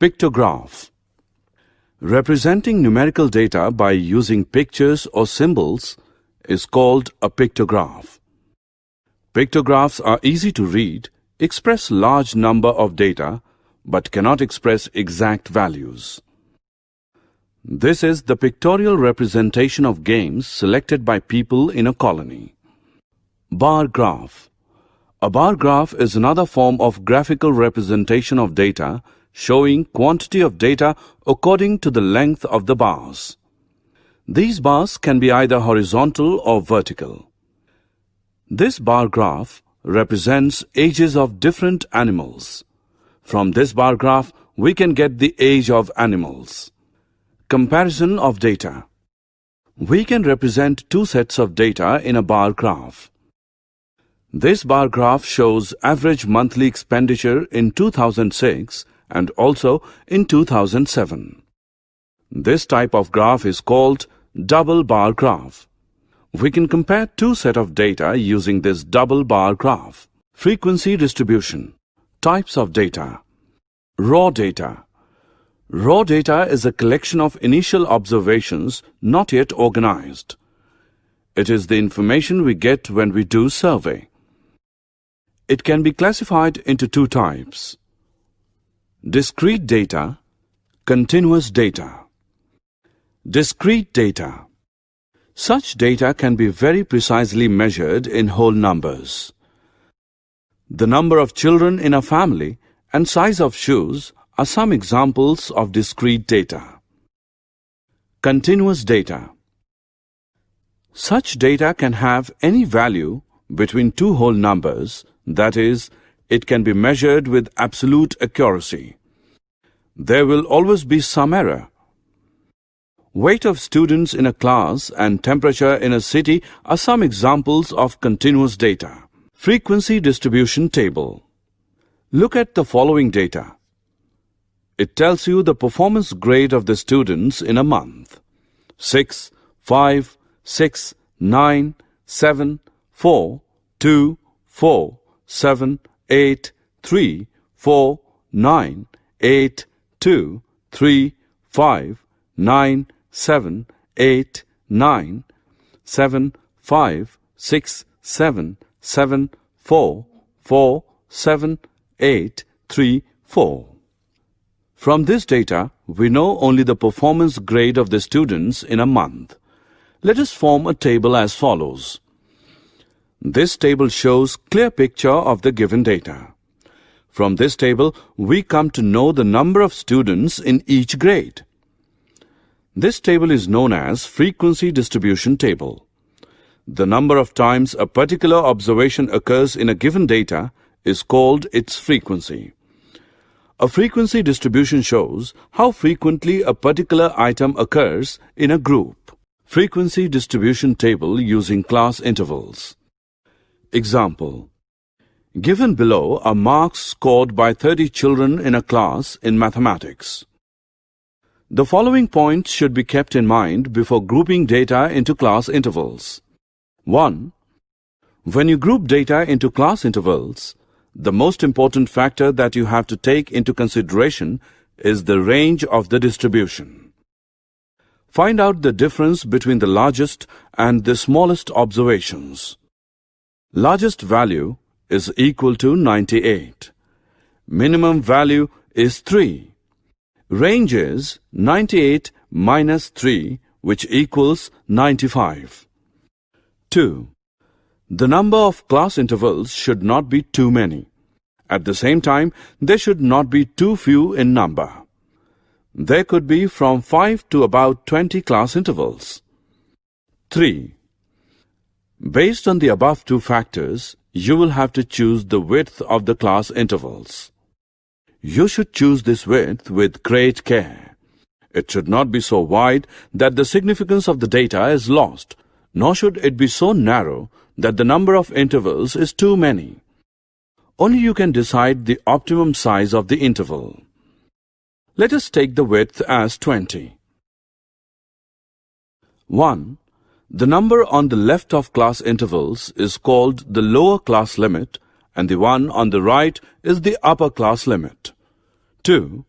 Pictograph. Representing numerical data by using pictures or symbols is called a pictograph. Pictographs are easy to read, express large number of data, but cannot express exact values. This is the pictorial representation of games selected by people in a colony. Bar graph. A bar graph is another form of graphical representation of data showing quantity of data according to the length of the bars. These bars can be either horizontal or vertical. This bar graph represents ages of different animals. From this bar graph, we can get the age of animals. Comparison of data. We can represent two sets of data in a bar graph. This bar graph shows average monthly expenditure in 2006 and also in 2007. This type of graph is called double bar graph. We can compare two sets of data using this double bar graph. Frequency distribution. Types of data. Raw data. Raw data is a collection of initial observations not yet organized. It is the information we get when we do survey. It can be classified into two types: discrete data, continuous data. Discrete data. Such data can be very precisely measured in whole numbers. The number of children in a family and size of shoes are some examples of discrete data. Continuous data. Such data can have any value between two whole numbers, that is, it can be measured with absolute accuracy. There will always be some error. Weight of students in a class and temperature in a city are some examples of continuous data. Frequency distribution table. Look at the following data. It tells you the performance grade of the students in a month: 6, 5, 6, 9, 7, 4, 2, 4, 7, 8, 3, 4, 9, 8, 2, 3, 5, 9, 7, 8, 9, 7, 5, 6, 7, 7, 4, 4, 7, 8, 3, 4. From this data, we know only the performance grade of the students in a month. Let us form a table as follows. This table shows clear picture of the given data. From this table, we come to know the number of students in each grade. This table is known as frequency distribution table. The number of times a particular observation occurs in a given data is called its frequency. A frequency distribution shows how frequently a particular item occurs in a group. Frequency distribution table using class intervals. Example. Given below are marks scored by 30 children in a class in mathematics. The following points should be kept in mind before grouping data into class intervals. 1. When you group data into class intervals, the most important factor that you have to take into consideration is the range of the distribution. Find out the difference between the largest and the smallest observations. Largest value is equal to 98. Minimum value is 3. Range is 98 minus 3, which equals 95. 2. The number of class intervals should not be too many. At the same time, they should not be too few in number. There could be from 5 to about 20 class intervals. 3. Based on the above two factors, you will have to choose the width of the class intervals. You should choose this width with great care. It should not be so wide that the significance of the data is lost, nor should it be so narrow that the number of intervals is too many. Only you can decide the optimum size of the interval. Let us take the width as 20. 1. The number on the left of class intervals is called the lower class limit, and the one on the right is the upper class limit. 2.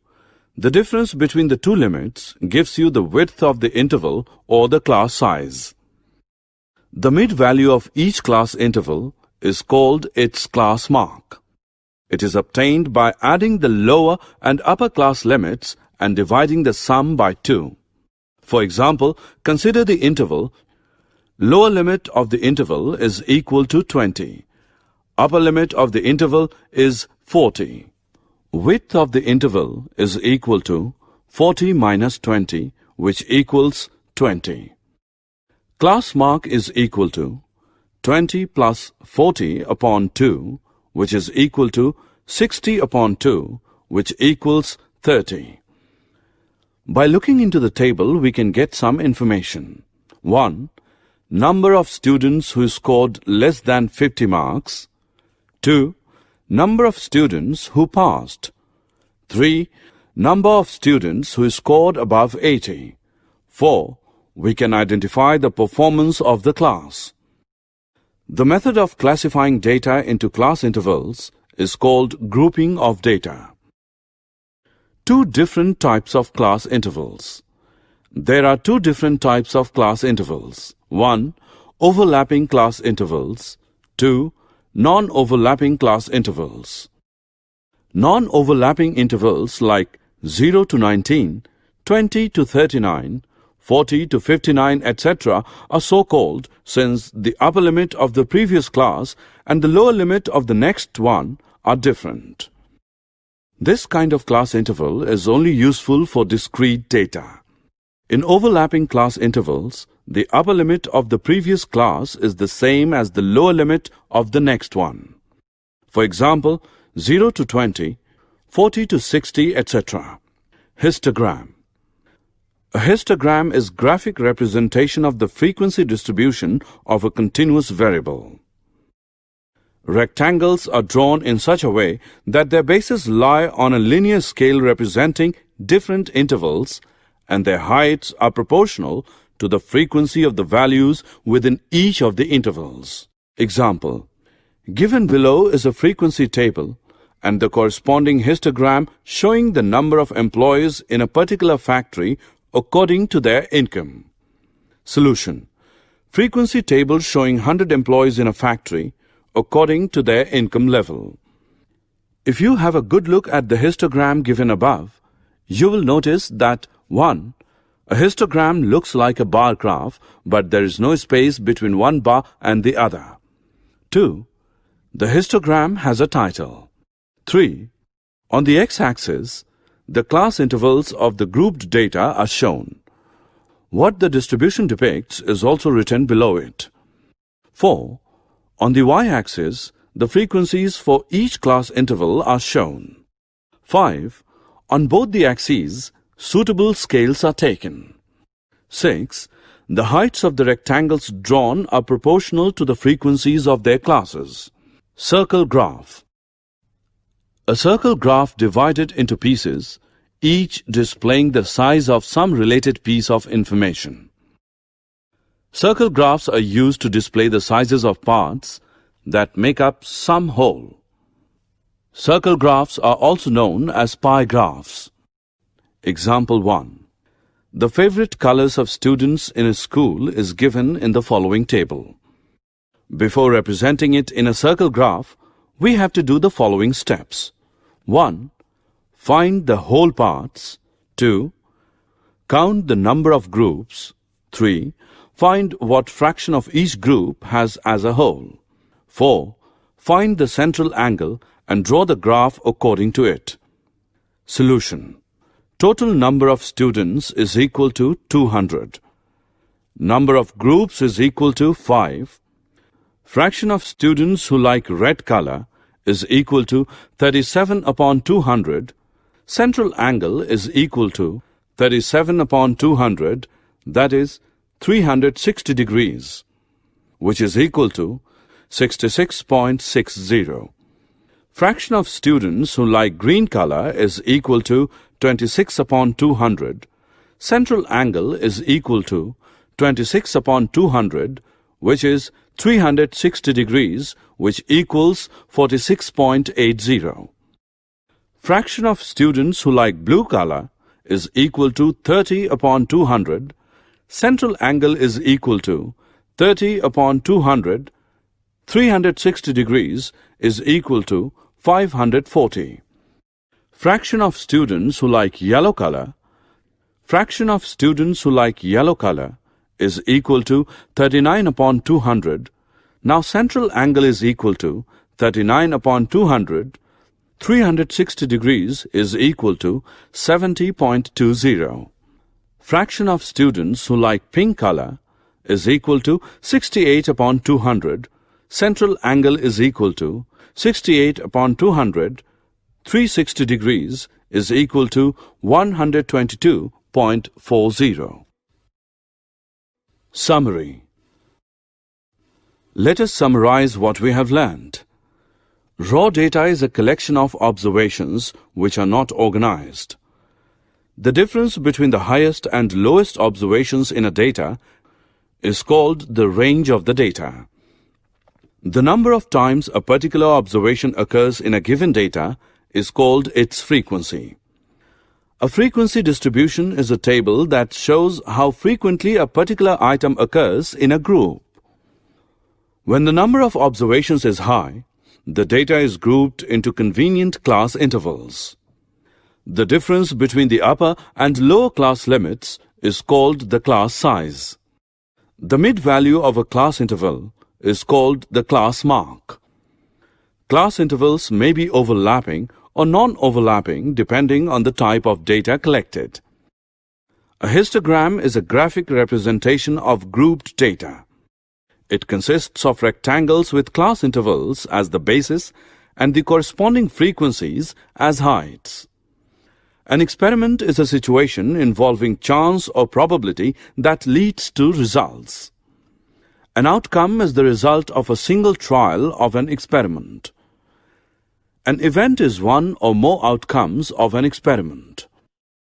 The difference between the two limits gives you the width of the interval or the class size. The mid-value of each class interval is called its class mark. It is obtained by adding the lower and upper class limits and dividing the sum by 2. For example, consider the interval. Lower limit of the interval is equal to 20. Upper limit of the interval is 40. Width of the interval is equal to 40 minus 20, which equals 20. Class mark is equal to 20 plus 40 upon 2, which is equal to 60 upon 2, which equals 30. By looking into the table, we can get some information. 1. Number of students who scored less than 50 marks. 2. Number of students who passed. 3. Number of students who scored above 80. 4. We can identify the performance of the class. The method of classifying data into class intervals is called grouping of data. Two different types of class intervals. There are two different types of class intervals. 1. Overlapping class intervals. 2. Non-overlapping class intervals. Non-overlapping intervals like 0 to 19, 20 to 39, 40 to 59, etc. are so called since the upper limit of the previous class and the lower limit of the next one are different. This kind of class interval is only useful for discrete data. In overlapping class intervals, the upper limit of the previous class is the same as the lower limit of the next one. For example, 0 to 20, 40 to 60, etc. Histogram. A histogram is graphic representation of the frequency distribution of a continuous variable. Rectangles are drawn in such a way that their bases lie on a linear scale representing different intervals, and their heights are proportional to the frequency of the values within each of the intervals. Example: given below is a frequency table and the corresponding histogram showing the number of employees in a particular factory according to their income. Solution: frequency table showing 100 employees in a factory according to their income level. If you have a good look at the histogram given above, you will notice that 1. A histogram looks like a bar graph, but there is no space between one bar and the other. 2. The histogram has a title. 3. On the x-axis, the class intervals of the grouped data are shown. What the distribution depicts is also written below it. 4. On the y-axis, the frequencies for each class interval are shown. 5. On both the axes, suitable scales are taken. 6. The heights of the rectangles drawn are proportional to the frequencies of their classes. Circle graph. A circle graph divided into pieces, each displaying the size of some related piece of information. Circle graphs are used to display the sizes of parts that make up some whole. Circle graphs are also known as pie graphs. Example 1. The favorite colors of students in a school is given in the following table. Before representing it in a circle graph, we have to do the following steps. 1. Find the whole parts. 2. Count the number of groups. 3. Find what fraction of each group has as a whole. 4. Find the central angle and draw the graph according to it. Solution. Total number of students is equal to 200. Number of groups is equal to 5. Fraction of students who like red color is equal to 37 upon 200. Central angle is equal to 37 upon 200, that is 360 degrees, which is equal to 66.60. Fraction of students who like green color is equal to 26 upon 200. Central angle is equal to 26 upon 200, which is 360 degrees, which equals 46.80. Fraction of students who like blue color is equal to 30 upon 200. Central angle is equal to 30 upon 200. 360 degrees is equal to 540. Fraction of students who like yellow color. Fraction of students who like yellow color is equal to 39 upon 200. Now central angle is equal to 39 upon 200. 360 degrees is equal to 70.20. Fraction of students who like pink color is equal to 68 upon 200. Central angle is equal to 68 upon 200. 360 degrees is equal to 122.40. Summary. Let us summarize what we have learned. Raw data is a collection of observations which are not organized. The difference between the highest and lowest observations in a data is called the range of the data. The number of times a particular observation occurs in a given data is called its frequency. A frequency distribution is a table that shows how frequently a particular item occurs in a group. When the number of observations is high, the data is grouped into convenient class intervals. The difference between the upper and lower class limits is called the class size. The mid-value of a class interval is called the class mark. Class intervals may be overlapping or non-overlapping depending on the type of data collected. A histogram is a graphic representation of grouped data. It consists of rectangles with class intervals as the basis and the corresponding frequencies as heights. An experiment is a situation involving chance or probability that leads to results. An outcome is the result of a single trial of an experiment. An event is one or more outcomes of an experiment.